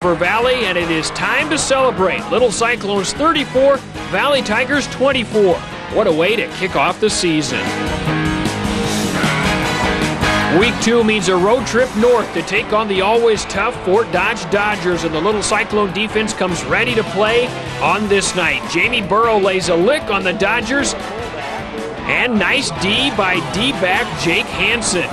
for Valley, and it is time to celebrate. Little Cyclones 34, Valley Tigers 24. What a way to kick off the season. Week 2 means a road trip north to take on the always tough Fort Dodge Dodgers, and the Little Cyclone defense comes ready to play on this night. Jamie Burrow lays a lick on the Dodgers, and nice D by D-back Jake Hansen.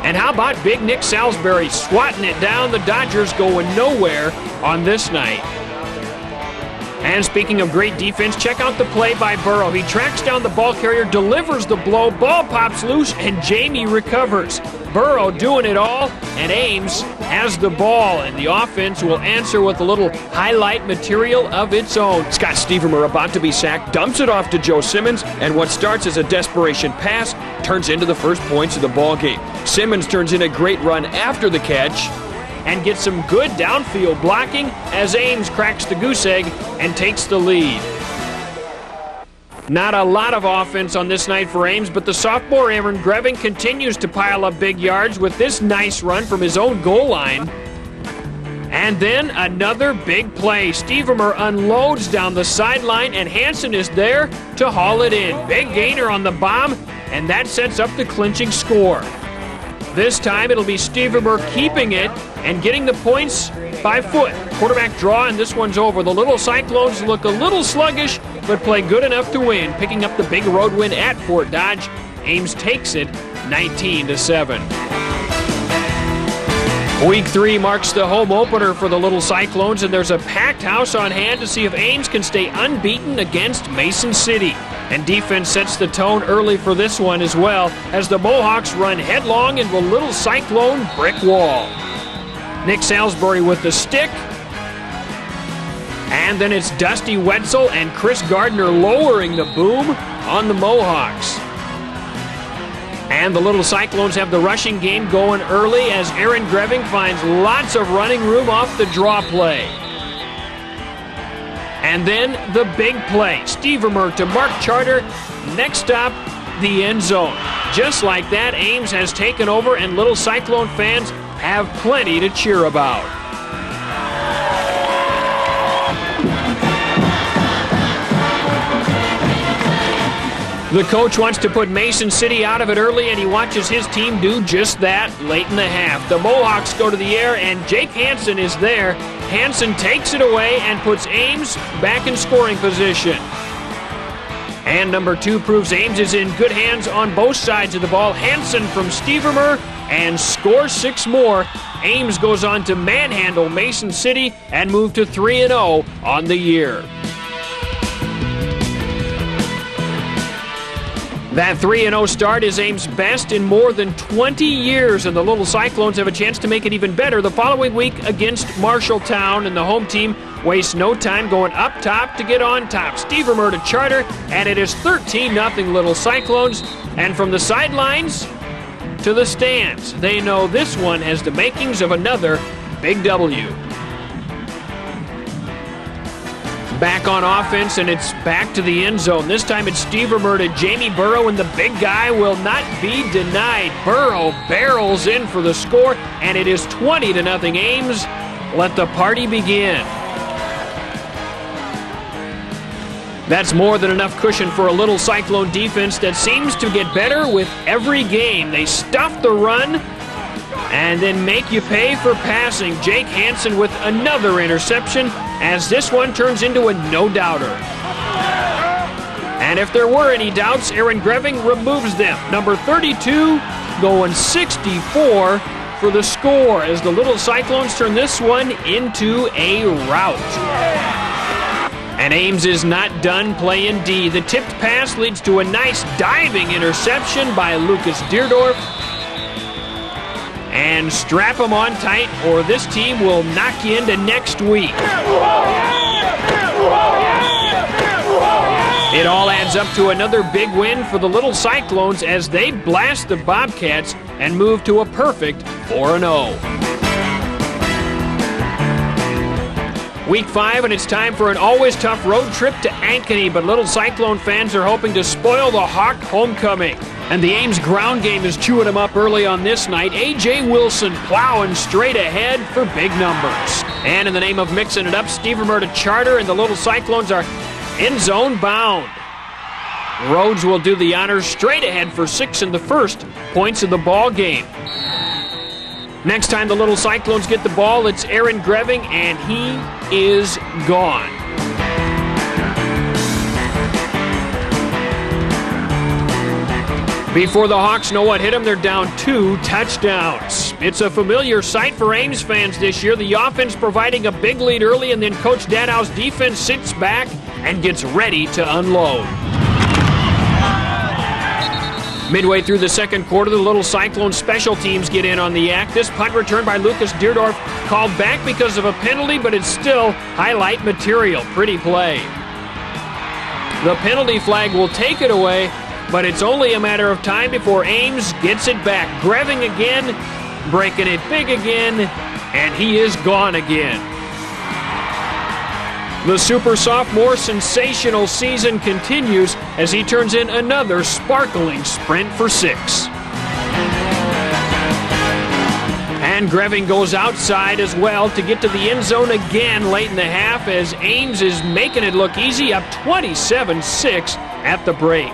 And how about Big Nick Salisbury swatting it down? The Dodgers going nowhere on this night. And speaking of great defense, check out the play by Burrow. He tracks down the ball carrier, delivers the blow, ball pops loose, and Jamie recovers. Burrow doing it all, and Ames has the ball, and the offense will answer with a little highlight material of its own. Scott Stevermer about to be sacked, dumps it off to Joe Simmons, and what starts as a desperation pass turns into the first points of the ball game. Simmons turns in a great run after the catch and gets some good downfield blocking as Ames cracks the goose egg and takes the lead. Not a lot of offense on this night for Ames, but the sophomore Aaron Greving continues to pile up big yards with this nice run from his own goal line. And then another big play. Stevermer unloads down the sideline, and Hansen is there to haul it in. Big gainer on the bomb, and that sets up the clinching score. This time it'll be Stevermer keeping it and getting the points by foot. Quarterback draw, and this one's over. The Little Cyclones look a little sluggish, but play good enough to win, picking up the big road win at Fort Dodge. Ames takes it 19-7. Week 3 marks the home opener for the Little Cyclones, and there's a packed house on hand to see if Ames can stay unbeaten against Mason City. And defense sets the tone early for this one as well, as the Mohawks run headlong into a Little Cyclone brick wall. Nick Salisbury with the stick, and then it's Dusty Wetzel and Chris Gardner lowering the boom on the Mohawks. And the Little Cyclones have the rushing game going early as Aaron Greving finds lots of running room off the draw play. And then the big play. Stevermer to Mark Charter. Next stop, the end zone. Just like that, Ames has taken over, and Little Cyclone fans have plenty to cheer about. The coach wants to put Mason City out of it early, and he watches his team do just that late in the half. The Mohawks go to the air, and Jake Hansen is there. Hansen takes it away and puts Ames back in scoring position. And number 2 proves Ames is in good hands on both sides of the ball. Hansen from Stevermer and scores 6 more. Ames goes on to manhandle Mason City and move to 3-0 on the year. That 3-0 start is Ames' best in more than 20 years, and the Little Cyclones have a chance to make it even better the following week against Marshalltown, and the home team wastes no time going up top to get on top. Stevermer to Charter, and it is 13-0 Little Cyclones, and from the sidelines to the stands, they know this one has the makings of another big W. Back on offense, and it's back to the end zone. This time it's Stevermer to Jamie Burrow, and the big guy will not be denied. Burrow barrels in for the score, and it is 20-0 Ames. Let the party begin. That's more than enough cushion for a Little Cyclone defense that seems to get better with every game. They stuff the run and then make you pay for passing. Jake Hansen with another interception, as this one turns into a no-doubter. And if there were any doubts, Aaron Greving removes them. Number 32 going 64 for the score, as the Little Cyclones turn this one into a rout. And Ames is not done playing D. The tipped pass leads to a nice diving interception by Lucas Deerdorf. And strap them on tight, or this team will knock you into next week. It all adds up to another big win for the Little Cyclones as they blast the Bobcats and move to a perfect 4-0. Week 5, and it's time for an always tough road trip to Ankeny, but Little Cyclone fans are hoping to spoil the Hawk homecoming. And the Ames ground game is chewing them up early on this night. A.J. Wilson plowing straight ahead for big numbers. And in the name of mixing it up, Stevermer to Charter, and the Little Cyclones are end zone bound. Rhodes will do the honors straight ahead for 6 in the first points of the ball game. Next time the Little Cyclones get the ball, it's Aaron Greving, and he is gone. Before the Hawks know what hit them, they're down 2 touchdowns. It's a familiar sight for Ames fans this year. The offense providing a big lead early, and then Coach Dadau's defense sits back and gets ready to unload. Midway through the second quarter, the Little Cyclones special teams get in on the act. This punt return by Lucas Deerdorf called back because of a penalty, but it's still highlight material. Pretty play. The penalty flag will take it away, but it's only a matter of time before Ames gets it back. Greving again, breaking it big again, and he is gone again. The super sophomore sensational season continues as he turns in another sparkling sprint for 6. And Greving goes outside as well to get to the end zone again late in the half as Ames is making it look easy, up 27-6 at the break.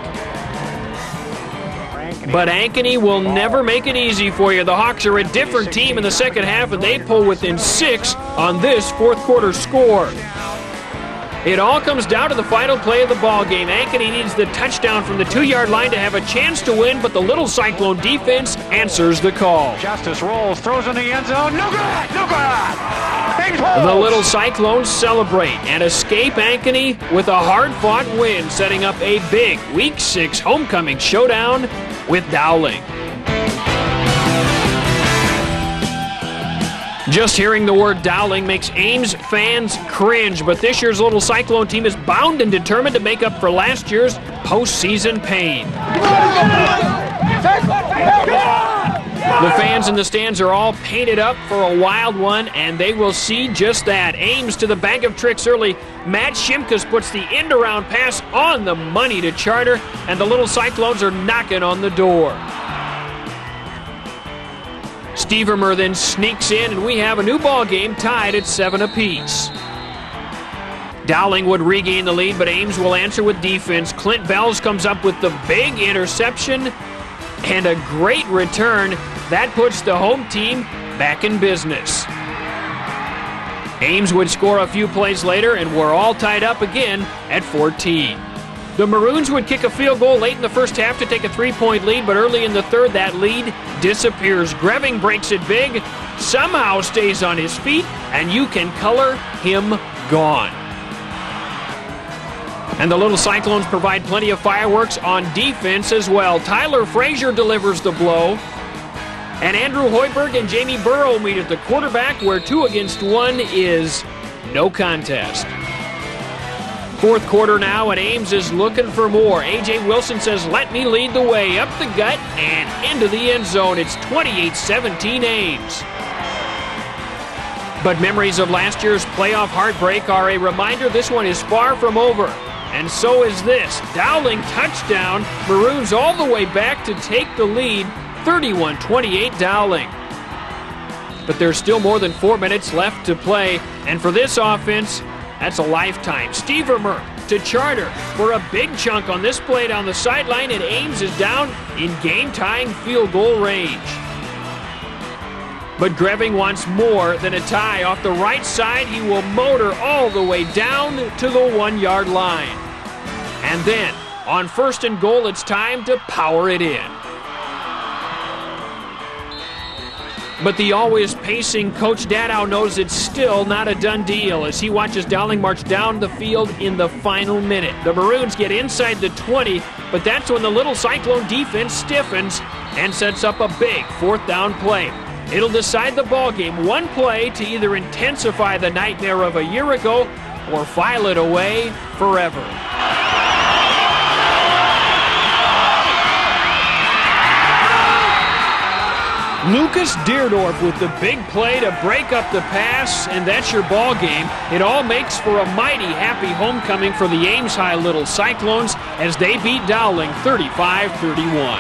But Ankeny will never make it easy for you. The Hawks are a different team in the second half, and they pull within 6 on this fourth quarter score. It all comes down to the final play of the ball game. Ankeny needs the touchdown from the 2-yard line to have a chance to win, but the Little Cyclone defense answers the call. Justice rolls, throws in the end zone. No good! No good! The Little Cyclones celebrate and escape Ankeny with a hard-fought win, setting up a big Week 6 homecoming showdown with Dowling. Just hearing the word Dowling makes Ames fans cringe, but this year's Little Cyclone team is bound and determined to make up for last year's postseason pain. The fans in the stands are all painted up for a wild one, and they will see just that. Ames to the bag of tricks early. Matt Shimkus puts the end-around pass on the money to Charter, and the Little Cyclones are knocking on the door. Stevermer then sneaks in, and we have a new ball game tied at 7 apiece. Dowling would regain the lead, but Ames will answer with defense. Clint Bells comes up with the big interception and a great return. That puts the home team back in business. Ames would score a few plays later, and we're all tied up again at 14. The Maroons would kick a field goal late in the first half to take a 3-point lead, but early in the third, that lead disappears. Greving breaks it big, somehow stays on his feet, and you can color him gone. And the Little Cyclones provide plenty of fireworks on defense as well. Tyler Frazier delivers the blow, and Andrew Hoiberg and Jamie Burrow meet at the quarterback, where 2 against 1 is no contest. Fourth quarter now, and Ames is looking for more. A.J. Wilson says, "Let me lead the way," up the gut and into the end zone. It's 28-17 Ames. But memories of last year's playoff heartbreak are a reminder this one is far from over. And so is this. Dowling touchdown. Maroons all the way back to take the lead. 31-28 Dowling. But there's still more than 4 minutes left to play. And for this offense, that's a lifetime. Stevermer to Charter for a big chunk on this play down the sideline, and Ames is down in game-tying field goal range. But Greving wants more than a tie. Off the right side, he will motor all the way down to the 1-yard line. And then, on 1st and goal, it's time to power it in. But the always pacing Coach Dadau knows it's still not a done deal as he watches Dowling march down the field in the final minute. The Maroons get inside the 20, but that's when the Little Cyclone defense stiffens and sets up a big 4th down play. It'll decide the ball game. One play to either intensify the nightmare of a year ago or file it away forever. Lucas Deerdorf with the big play to break up the pass, and that's your ball game. It all makes for a mighty happy homecoming for the Ames High Little Cyclones as they beat Dowling 35-31.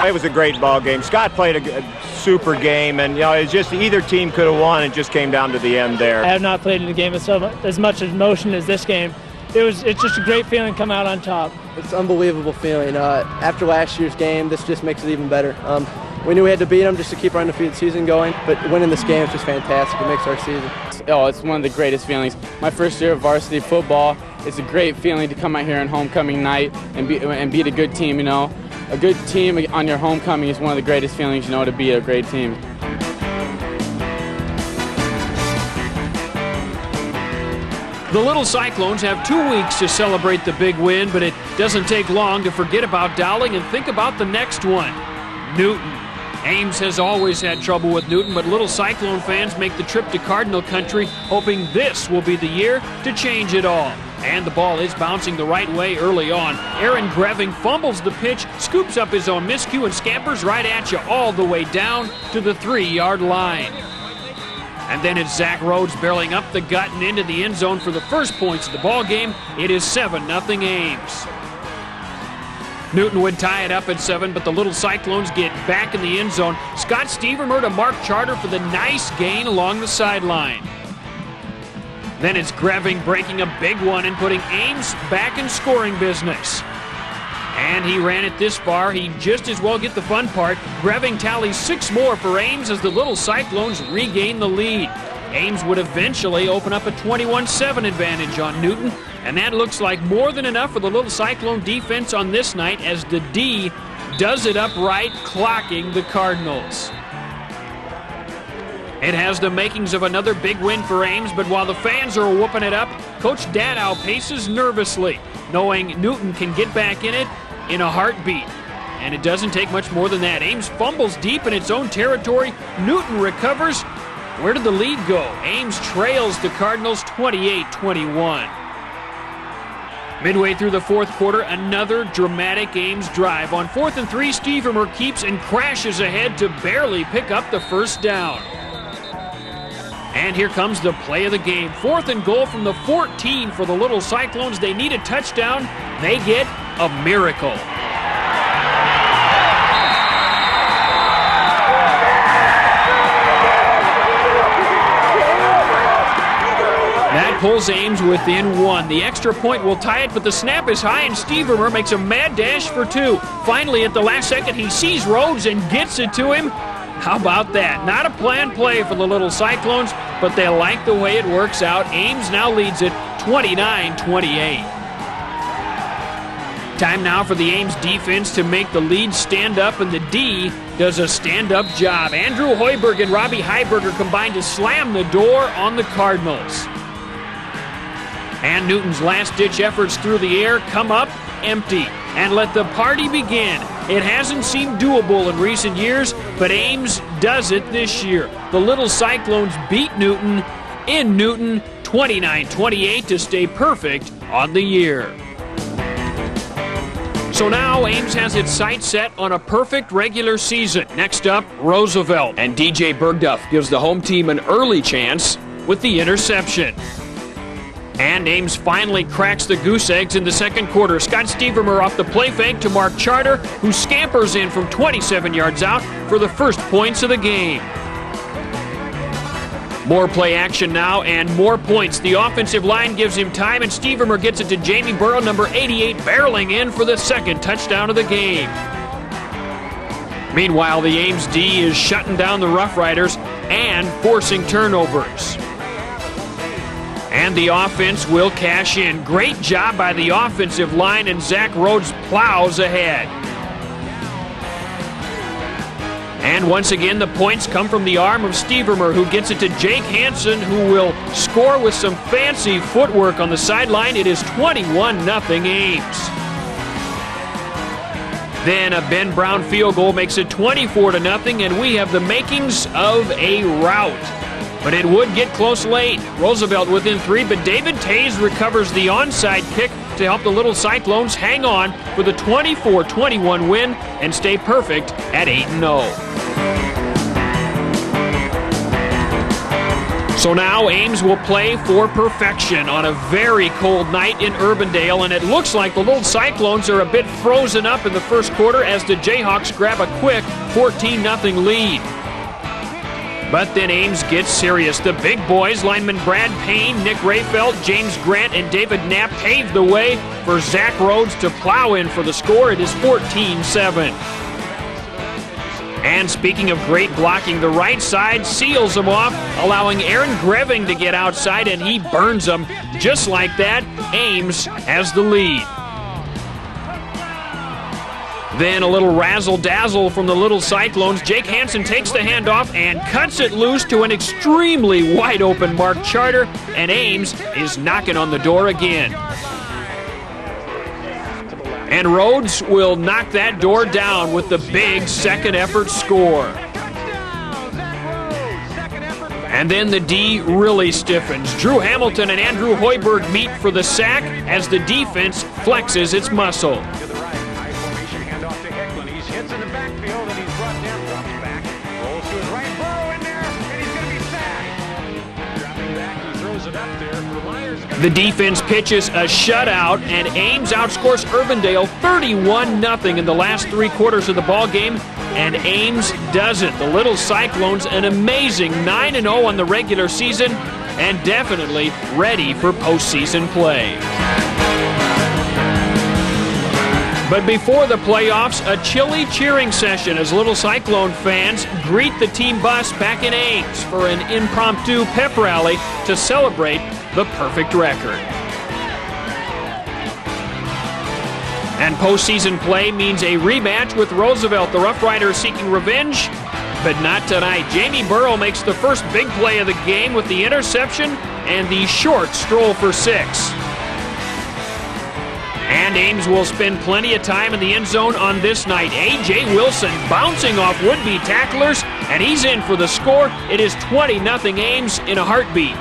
It was a great ball game. Scott played a super game, and it's just either team could have won. It just came down to the end there. I have not played in a game with as much emotion as this game. It's just a great feeling to come out on top. It's an unbelievable feeling. After last year's game, this just makes it even better. We knew we had to beat them just to keep our undefeated season going, but winning this game is just fantastic. It makes our season. It's one of the greatest feelings. My first year of varsity football, it's a great feeling to come out here on homecoming night and beat a good team, A good team on your homecoming is one of the greatest feelings, to be a great team. The Little Cyclones have 2 weeks to celebrate the big win, but it doesn't take long to forget about Dowling and think about the next one, Newton. Ames has always had trouble with Newton, but Little Cyclone fans make the trip to Cardinal Country, hoping this will be the year to change it all. And the ball is bouncing the right way early on. Aaron Greving fumbles the pitch, scoops up his own miscue, and scampers right at you all the way down to the 3-yard line. And then it's Zach Rhodes barreling up the gut and into the end zone for the first points of the ball game. It is 7-0 Ames. Newton would tie it up at 7, but the Little Cyclones get back in the end zone. Scott Stevermer to Mark Charter for the nice gain along the sideline. Then it's Greving breaking a big one and putting Ames back in scoring business. And he ran it this far, he'd just as well get the fun part. Greving tallies 6 more for Ames as the Little Cyclones regain the lead. Ames would eventually open up a 21-7 advantage on Newton, and that looks like more than enough for the Little Cyclone defense on this night as the D does it up right, clocking the Cardinals. It has the makings of another big win for Ames, but while the fans are whooping it up, Coach Dadow paces nervously, knowing Newton can get back in it in a heartbeat. And it doesn't take much more than that. Ames fumbles deep in its own territory. Newton recovers. Where did the lead go? Ames trails the Cardinals 28-21. Midway through the fourth quarter, another dramatic Ames drive. On 4th and 3, Stevermer keeps and crashes ahead to barely pick up the first down. And here comes the play of the game. 4th and goal from the 14 for the Little Cyclones. They need a touchdown. They get a miracle. That pulls Ames within 1. The extra point will tie it, but the snap is high, and Stevermer makes a mad dash for 2. Finally, at the last second, he sees Rhodes and gets it to him. How about that? Not a planned play for the Little Cyclones, but they like the way it works out. Ames now leads it 29-28. Time now for the Ames defense to make the lead stand up, and the D does a stand-up job. Andrew Hoiberg and Robbie Heiberger combine to slam the door on the Cardinals. And Newton's last-ditch efforts through the air come up empty. And let the party begin. It hasn't seemed doable in recent years, but Ames does it this year. The Little Cyclones beat Newton in Newton 29-28 to stay perfect on the year. So now Ames has its sights set on a perfect regular season. Next up, Roosevelt. And DJ Bergduff gives the home team an early chance with the interception. And Ames finally cracks the goose eggs in the second quarter. Scott Stevermer off the play fake to Mark Charter, who scampers in from 27 yards out for the first points of the game. More play action now and more points. The offensive line gives him time, and Stevermer gets it to Jamie Burrow, number 88, barreling in for the second touchdown of the game. Meanwhile, the Ames D is shutting down the Rough Riders and forcing turnovers. And the offense will cash in. Great job by the offensive line, and Zach Rhodes plows ahead. And once again, the points come from the arm of Stevermer, who gets it to Jake Hansen, who will score with some fancy footwork on the sideline. It is 21-0 Ames. Then a Ben Brown field goal makes it 24-0, and we have the makings of a rout. But it would get close late. Roosevelt within 3, but David Tays recovers the onside kick to help the Little Cyclones hang on for the 24-21 win and stay perfect at 8-0. So now Ames will play for perfection on a very cold night in Urbandale, and it looks like the Little Cyclones are a bit frozen up in the first quarter as the Jayhawks grab a quick 14-0 lead. But then Ames gets serious. The big boys, linemen Brad Payne, Nick Rayfeld, James Grant, and David Knapp pave the way for Zach Rhodes to plow in for the score. It is 14-7. And speaking of great blocking, the right side seals him off, allowing Aaron Greving to get outside, and he burns him. Just like that, Ames has the lead. Then a little razzle-dazzle from the Little Cyclones. Jake Hansen takes the handoff and cuts it loose to an extremely wide-open Mark Charter, and Ames is knocking on the door again. And Rhodes will knock that door down with the big second effort score. And then the D really stiffens. Drew Hamilton and Andrew Hoiberg meet for the sack as the defense flexes its muscle. The defense pitches a shutout, and Ames outscores Urbandale 31-0 in the last 3 quarters of the ball game, and Ames does it. The Little Cyclones an amazing 9-0 on the regular season and definitely ready for postseason play. But before the playoffs, a chilly cheering session as Little Cyclone fans greet the team bus back in Ames for an impromptu pep rally to celebrate the perfect record. And postseason play means a rematch with Roosevelt. The Rough Riders seeking revenge, but not tonight. Jamie Burrow makes the first big play of the game with the interception and the short stroll for 6. And Ames will spend plenty of time in the end zone on this night. A.J. Wilson bouncing off would-be tacklers, and he's in for the score. It is 20-0 Ames in a heartbeat.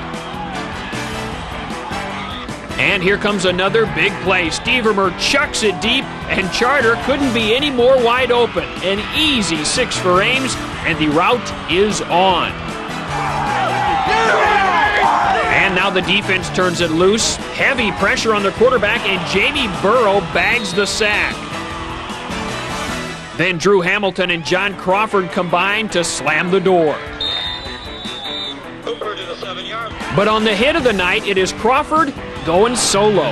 And here comes another big play. Stevermer chucks it deep, and Charter couldn't be any more wide open. An easy 6 for Ames, and the route is on. And now the defense turns it loose. Heavy pressure on the quarterback, and Jamie Burrow bags the sack. Then Drew Hamilton and John Crawford combine to slam the door. But on the hit of the night, it is Crawford going solo.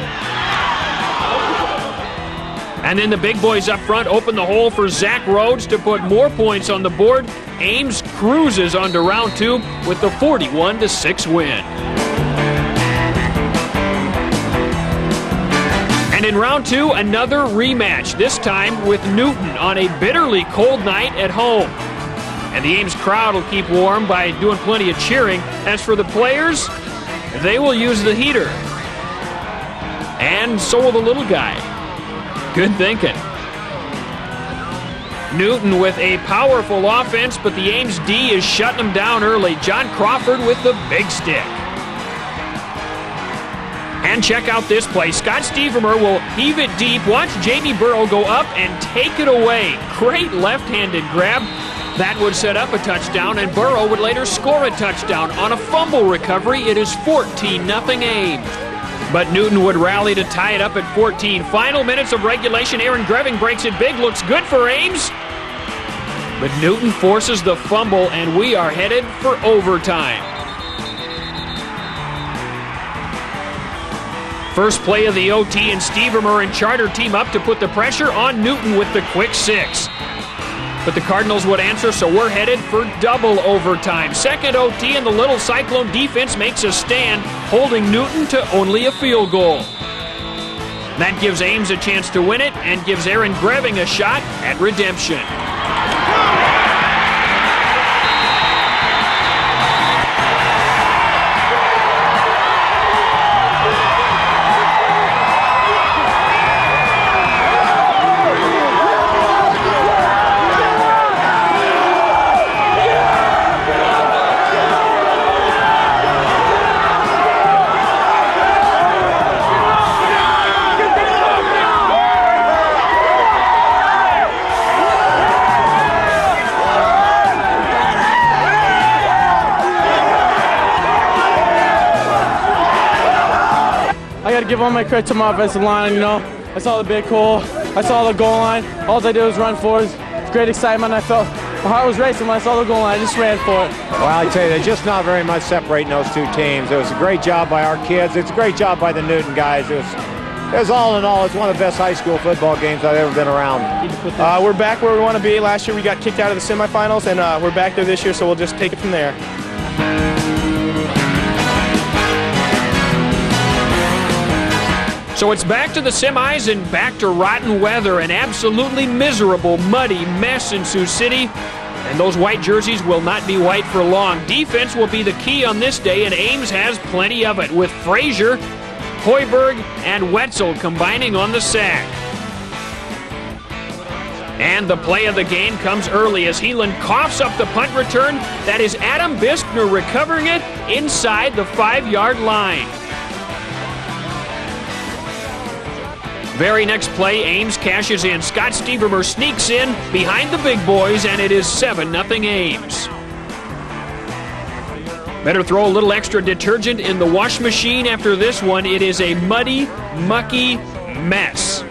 And then the big boys up front open the hole for Zach Rhodes to put more points on the board. Ames cruises on to round 2 with the 41-6 win. And in round 2, another rematch, this time with Newton on a bitterly cold night at home. And the Ames crowd will keep warm by doing plenty of cheering. As for the players, they will use the heater. And so will the little guy. Good thinking. Newton with a powerful offense, but the Ames D is shutting him down early. John Crawford with the big stick. And check out this play. Scott Stevermer will heave it deep. Watch Jamie Burrow go up and take it away. Great left-handed grab. That would set up a touchdown, and Burrow would later score a touchdown. On a fumble recovery, it is 14-0 Ames. But Newton would rally to tie it up at 14. Final minutes of regulation. Aaron Greving breaks it big. Looks good for Ames. But Newton forces the fumble, and we are headed for overtime. First play of the OT, and Stevermer and Charter team up to put the pressure on Newton with the quick 6. But the Cardinals would answer, so we're headed for double overtime. Second OT, and the Little Cyclone defense makes a stand, holding Newton to only a field goal. That gives Ames a chance to win it and gives Aaron Greving a shot at redemption. got to give all my credit to my offensive line. You know, I saw the big hole, I saw the goal line. All I did was run for it. It's great excitement. I felt my heart was racing when I saw the goal line. I just ran for it. Well, I tell you, there's just not very much separating those two teams. It was a great job by our kids. It's a great job by the Newton guys. It was all in all, it's one of the best high school football games I've ever been around. We're back where we want to be. Last year we got kicked out of the semifinals, and we're back there this year, so we'll just take it from there. So it's back to the semis and back to rotten weather, an absolutely miserable, muddy mess in Sioux City. And those white jerseys will not be white for long. Defense will be the key on this day, and Ames has plenty of it, with Frazier, Hoiberg, and Wetzel combining on the sack. And the play of the game comes early as Heelan coughs up the punt return. That is Adam Biskner recovering it inside the 5-yard line. Very next play, Ames cashes in. Scott Stevermer sneaks in behind the big boys, and it is 7-0 Ames. Better throw a little extra detergent in the wash machine after this one. It is a muddy, mucky mess.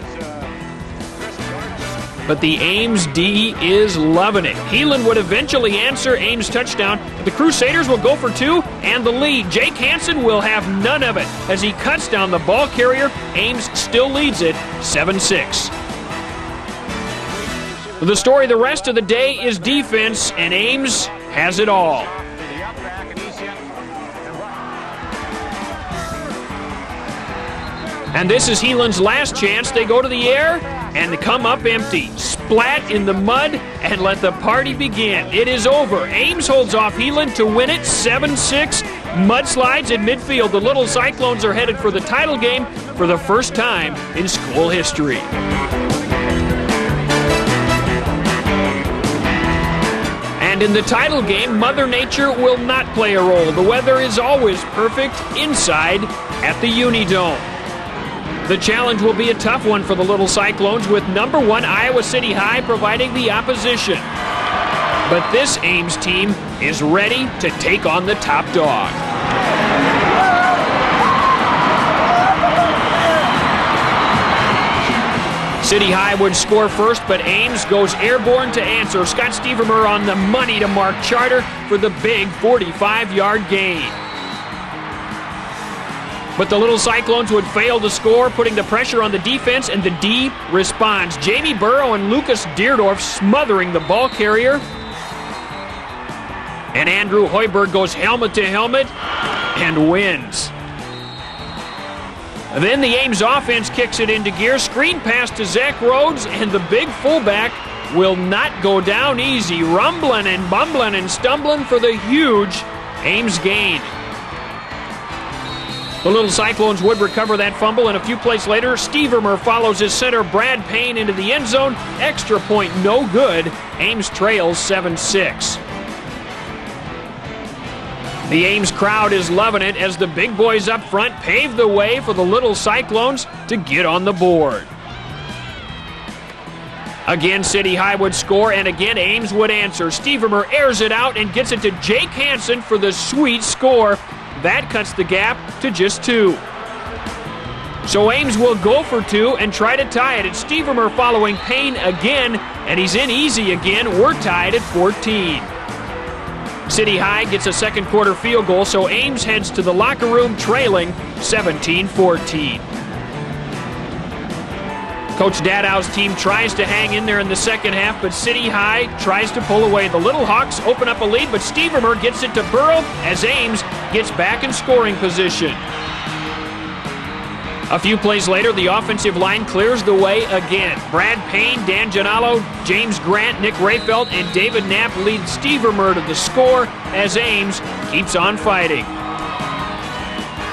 But the Ames D is loving it. Heelan would eventually answer Ames' touchdown, but the Crusaders will go for 2 and the lead. Jake Hansen will have none of it as he cuts down the ball carrier. Ames still leads it 7-6. The story the rest of the day is defense, and Ames has it all. And this is Heelan's last chance. They go to the air and they come up empty. Splat in the mud and let the party begin. It is over. Ames holds off Heelan to win it 7-6. Mudslides in midfield. The Little Cyclones are headed for the title game for the first time in school history. And in the title game, Mother Nature will not play a role. The weather is always perfect inside at the Unidome. The challenge will be a tough one for the Little Cyclones, with #1 Iowa City High providing the opposition. But this Ames team is ready to take on the top dog. City High would score first, but Ames goes airborne to answer. Scott Stevermer on the money to Mark Charter for the big 45-yard gain. But the Little Cyclones would fail to score, putting the pressure on the defense, and the D responds. Jamie Burrow and Lucas Deerdorf smothering the ball carrier. And Andrew Hoiberg goes helmet to helmet and wins. Then the Ames offense kicks it into gear. Screen pass to Zach Rhodes, and the big fullback will not go down easy. Rumbling and bumbling and stumbling for the huge Ames gain. The Little Cyclones would recover that fumble, and a few plays later, Stevermer follows his center Brad Payne into the end zone. Extra point no good. Ames trails 7-6. The Ames crowd is loving it as the big boys up front pave the way for the Little Cyclones to get on the board. Again, City High would score, and again, Ames would answer. Stevermer airs it out and gets it to Jake Hansen for the sweet score. That cuts the gap to just 2. So Ames will go for 2 and try to tie it. It's Stevermer following Payne again, and he's in easy again. We're tied at 14. City High gets a second quarter field goal, so Ames heads to the locker room trailing 17-14. Coach Dadow's team tries to hang in there in the second half, but City High tries to pull away. The Little Hawks open up a lead, but Stevermer gets it to Burrow as Ames gets back in scoring position. A few plays later, the offensive line clears the way again. Brad Payne, Dan Gianalo, James Grant, Nick Rayfeld, and David Knapp lead Stevermer to the score as Ames keeps on fighting.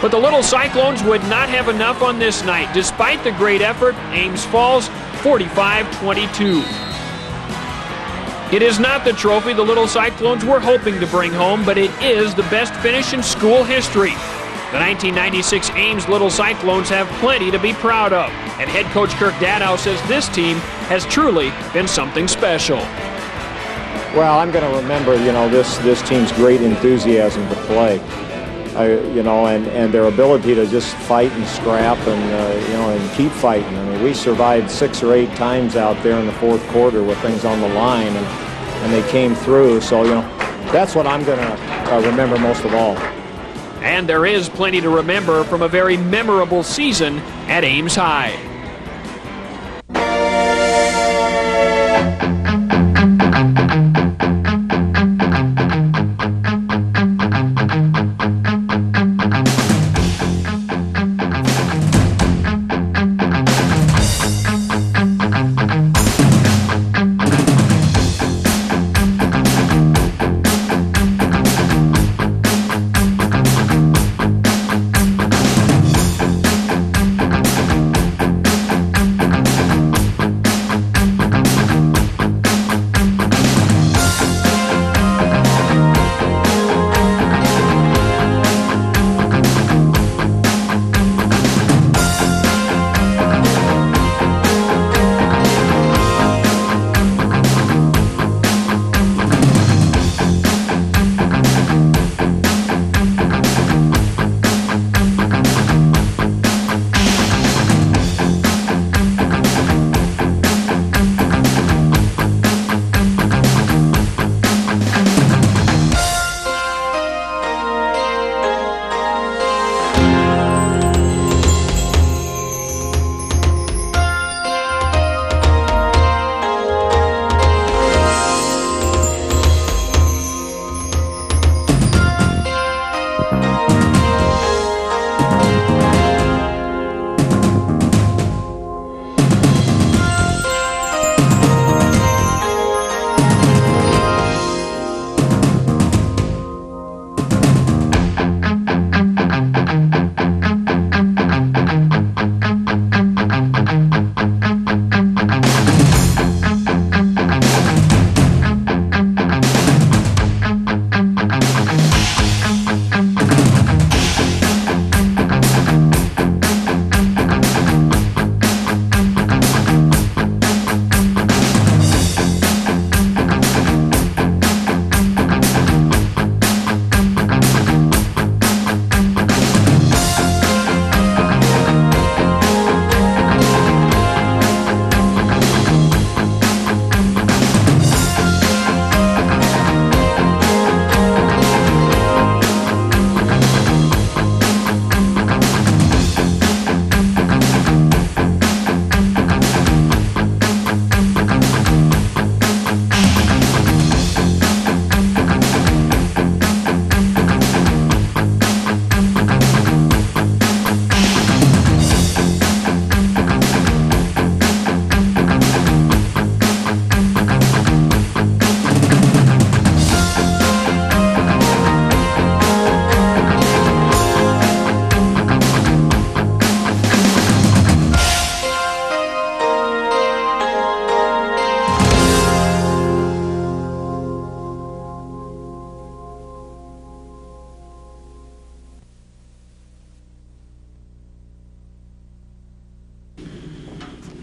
But the Little Cyclones would not have enough on this night. Despite the great effort, Ames falls 45-22. It is not the trophy the Little Cyclones were hoping to bring home, but it is the best finish in school history. The 1996 Ames Little Cyclones have plenty to be proud of, and head coach Kirk Dadow says this team has truly been something special. Well, I'm going to remember, this team's great enthusiasm to play. you know, and their ability to just fight and scrap and, you know, and keep fighting. I mean, we survived 6 or 8 times out there in the fourth quarter with things on the line, and they came through. So, you know, that's what I'm going to remember most of all. And there is plenty to remember from a very memorable season at Ames High.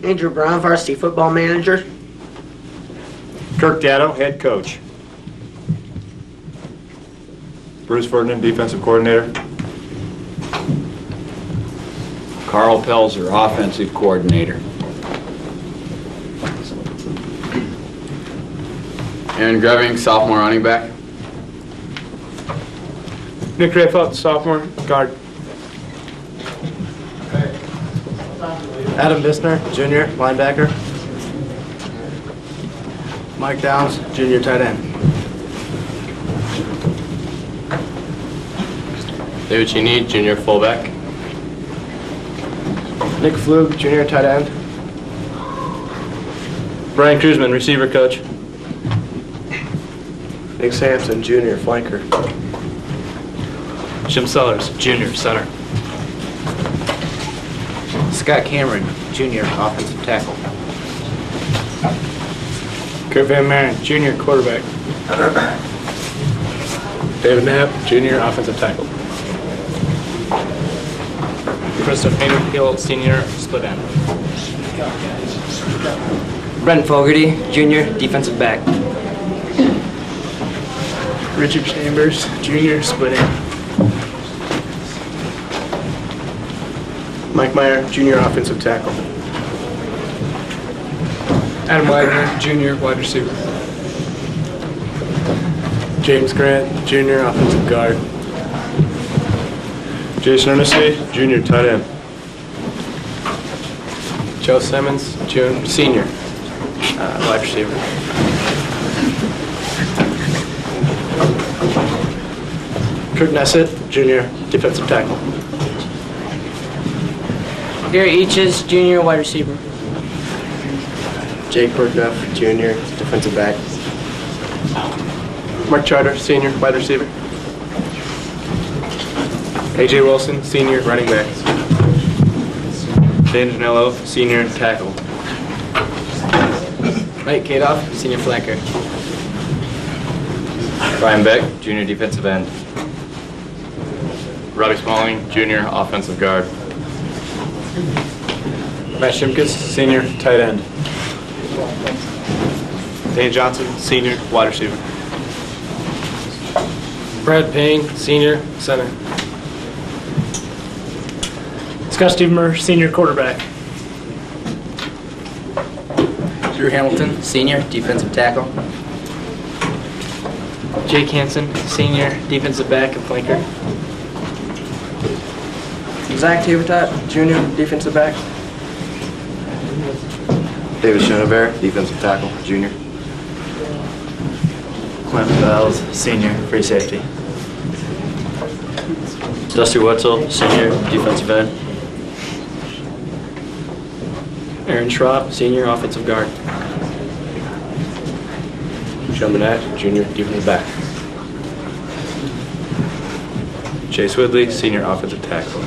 Andrew Brown, varsity football manager. Kirk Datto, head coach. Bruce Ferdinand, defensive coordinator. Carl Pelzer, offensive coordinator. Aaron Greving, sophomore running back. Nick Rayfelt, sophomore guard. Adam Bissner, junior linebacker. Mike Downs, junior tight end. David Cheney, junior fullback. Nick Flug, junior tight end. Brian Cruzman, receiver coach. Nick Sampson, junior flanker. Jim Sellers, junior center. Scott Cameron, junior offensive tackle. Kurt Van Maren, junior quarterback. David Knapp, junior offensive tackle. Christopher Hill, senior split end. Brent Fogarty, junior defensive back. Richard Chambers, junior split end. Mike Meyer, junior offensive tackle. Adam Wagner, junior wide receiver. James Grant, junior offensive guard. Jason Ernestly, junior tight end. Joe Simmons, senior wide receiver. Kurt Nessett, junior defensive tackle. Gary Eaches, junior wide receiver. Jake Burkduff, junior defensive back. Mark Charter, senior wide receiver. AJ Wilson, senior running back. Dan Danilo, senior tackle. Mike Kadoff, senior flanker. Brian Beck, junior defensive end. Robbie Smalling, junior offensive guard. Matt Shimkus, senior tight end. Dan Johnson, senior wide receiver. Brad Payne, senior center. Scott Stevenmer, senior quarterback. Drew Hamilton, senior defensive tackle. Jake Hansen, senior defensive back and flanker. Zach Tabletop, junior defensive back. David Schoenberg, defensive tackle, junior. Clint Bells, senior free safety. Dusty Wetzel, senior defensive end. Aaron Schwab, senior offensive guard. Sean Manette, junior defensive back. Chase Woodley, senior offensive tackle.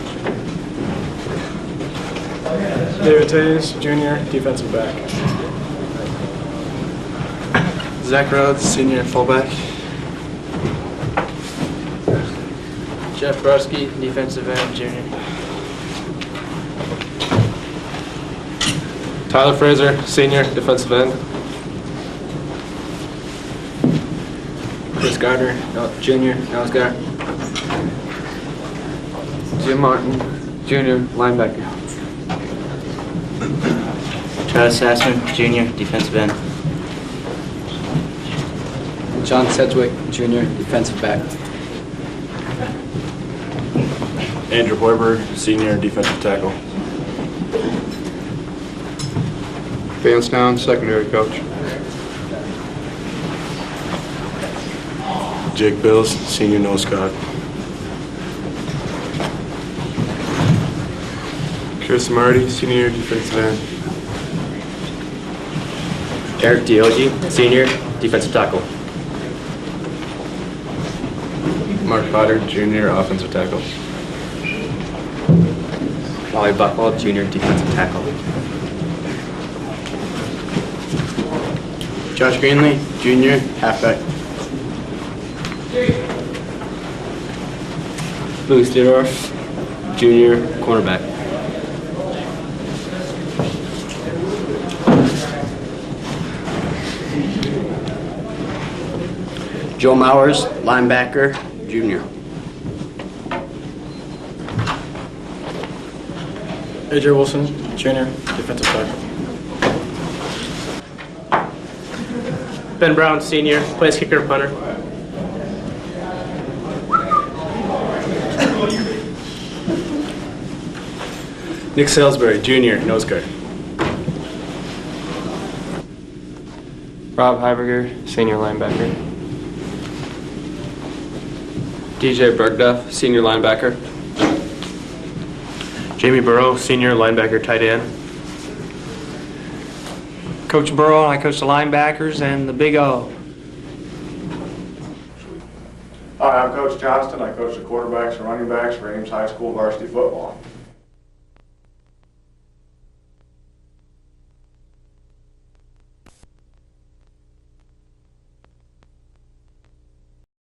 David Tays, junior defensive back. Zach Rhodes, senior fullback. Jeff Brusky, defensive end, junior. Tyler Fraser, senior defensive end. Chris Gardner, junior nose guard. Jim Martin, junior linebacker. Travis Sassman, junior defensive end. John Sedgwick, junior defensive back. Andrew Hoiberg, senior defensive tackle. Vance Down, secondary coach. Jake Bills, senior nose guard. Chris Marty, senior defensive end. Eric Diogi, senior defensive tackle. Mark Potter, junior offensive tackle. Molly Buckwell, junior defensive tackle. Josh Greenlee, junior halfback. Louis Theodorf, junior cornerback. Joe Mowers, linebacker, junior. AJ Wilson, junior defensive tackle. Ben Brown, senior, plays kicker, punter. Nick Salisbury, junior nose guard. Rob Heiberger, senior linebacker. DJ Bergduff, senior linebacker. Jamie Burrow, senior linebacker, tight end. Coach Burrow, and I coach the linebackers and the Big O. Hi, I'm Coach Johnston. I coach the quarterbacks and running backs for Ames High School varsity football.